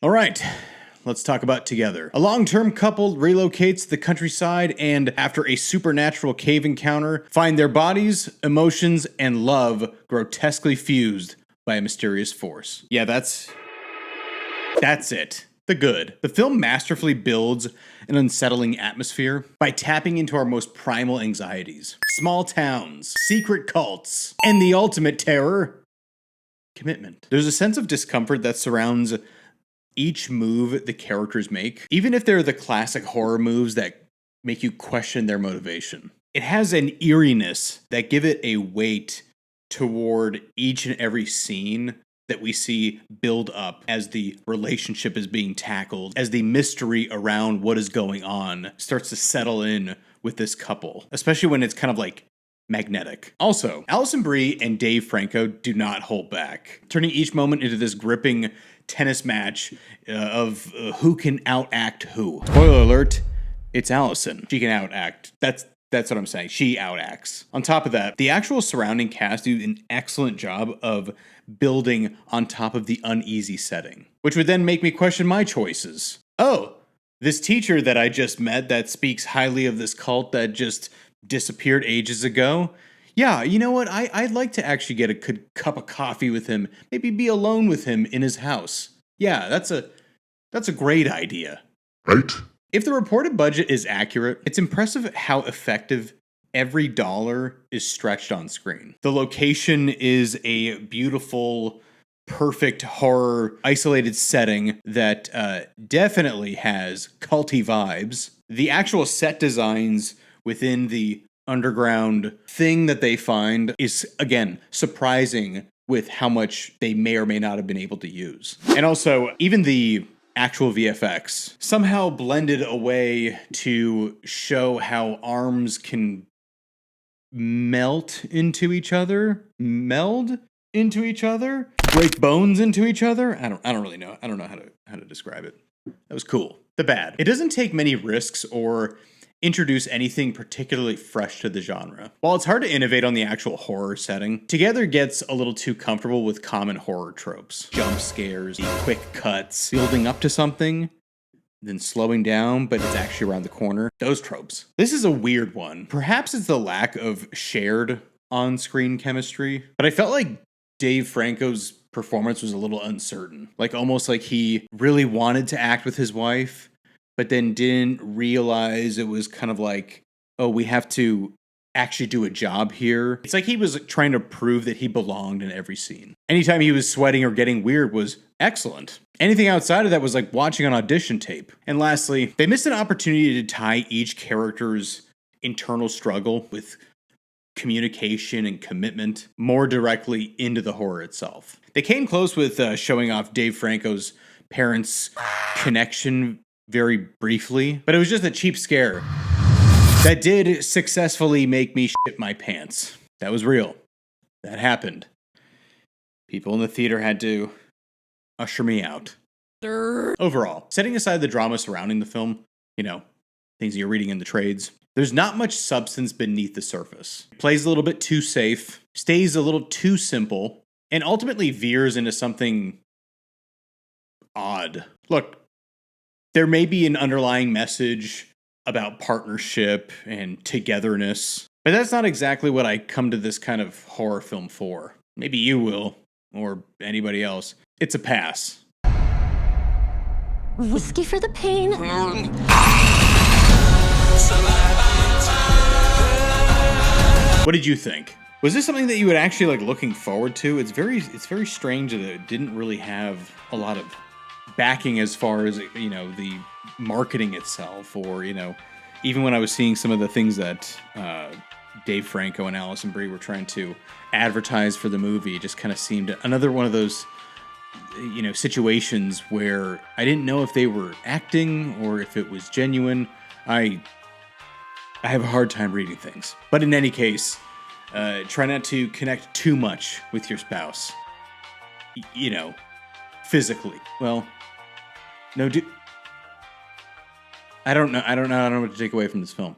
All right, let's talk about Together. A long-term couple relocates to the countryside and, after a supernatural cave encounter, find their bodies, emotions, and love grotesquely fused by a mysterious force. Yeah, that's it. The good. The film masterfully builds an unsettling atmosphere by tapping into our most primal anxieties. Small towns, secret cults, and the ultimate terror, commitment. There's a sense of discomfort that surrounds each move the characters make, even if they're the classic horror moves that make you question their motivation. It has an eeriness that give it a weight toward each and every scene that we see build up as the relationship is being tackled, as the mystery around what is going on starts to settle in with this couple, especially when it's kind of like magnetic. Also, Allison Brie and Dave Franco do not hold back, turning each moment into this gripping tennis match of who can outact who. Spoiler alert, it's Allison. She can outact. That's what I'm saying. She outacts. On top of that, the actual surrounding cast do an excellent job of building on top of the uneasy setting, which would then make me question my choices. Oh, this teacher that I just met that speaks highly of this cult that just disappeared ages ago. Yeah, you know what? I'd like to actually get a good cup of coffee with him. Maybe be alone with him in his house. Yeah, that's a great idea. Right? If the reported budget is accurate, it's impressive how effective every dollar is stretched on screen. The location is a beautiful, perfect horror isolated setting that definitely has culty vibes. The actual set designs within the underground thing that they find is, again, surprising with how much they may or may not have been able to use. And also, even the actual VFX somehow blended a way to show how arms can meld into each other, break bones into each other. I don't really know. I don't know how to describe it. That was cool. The bad. It doesn't take many risks or introduce anything particularly fresh to the genre. While it's hard to innovate on the actual horror setting, Together gets a little too comfortable with common horror tropes. Jump scares, the quick cuts, building up to something, then slowing down, but it's actually around the corner. Those tropes. This is a weird one. Perhaps it's the lack of shared on-screen chemistry, but I felt like Dave Franco's performance was a little uncertain. Like almost like he really wanted to act with his wife, but then didn't realize it was kind of like, oh, we have to actually do a job here. It's like he was trying to prove that he belonged in every scene. Anytime he was sweating or getting weird was excellent. Anything outside of that was like watching an audition tape. And lastly, they missed an opportunity to tie each character's internal struggle with communication and commitment more directly into the horror itself. They came close with showing off Dave Franco's parents' connection very briefly, but it was just a cheap scare that did successfully make me shit my pants. That was real. That happened. People in the theater had to usher me out. Overall, setting aside the drama surrounding the film, things you're reading in the trades, there's not much substance beneath the surface. It plays a little bit too safe, stays a little too simple, and ultimately veers into something odd. Look, there may be an underlying message about partnership and togetherness, but that's not exactly what I come to this kind of horror film for. Maybe you will, or anybody else. It's a pass. Whiskey for the pain. What did you think? Was this something that you were actually looking forward to? It's very strange that it didn't really have a lot of backing as far as the marketing itself, or even when I was seeing some of the things that Dave Franco and Allison Brie were trying to advertise for the movie, it just kind of seemed another one of those situations where I didn't know if they were acting or if it was genuine. I have a hard time reading things, but in any case, try not to connect too much with your spouse. Physically. Well, no, I don't know what to take away from this film.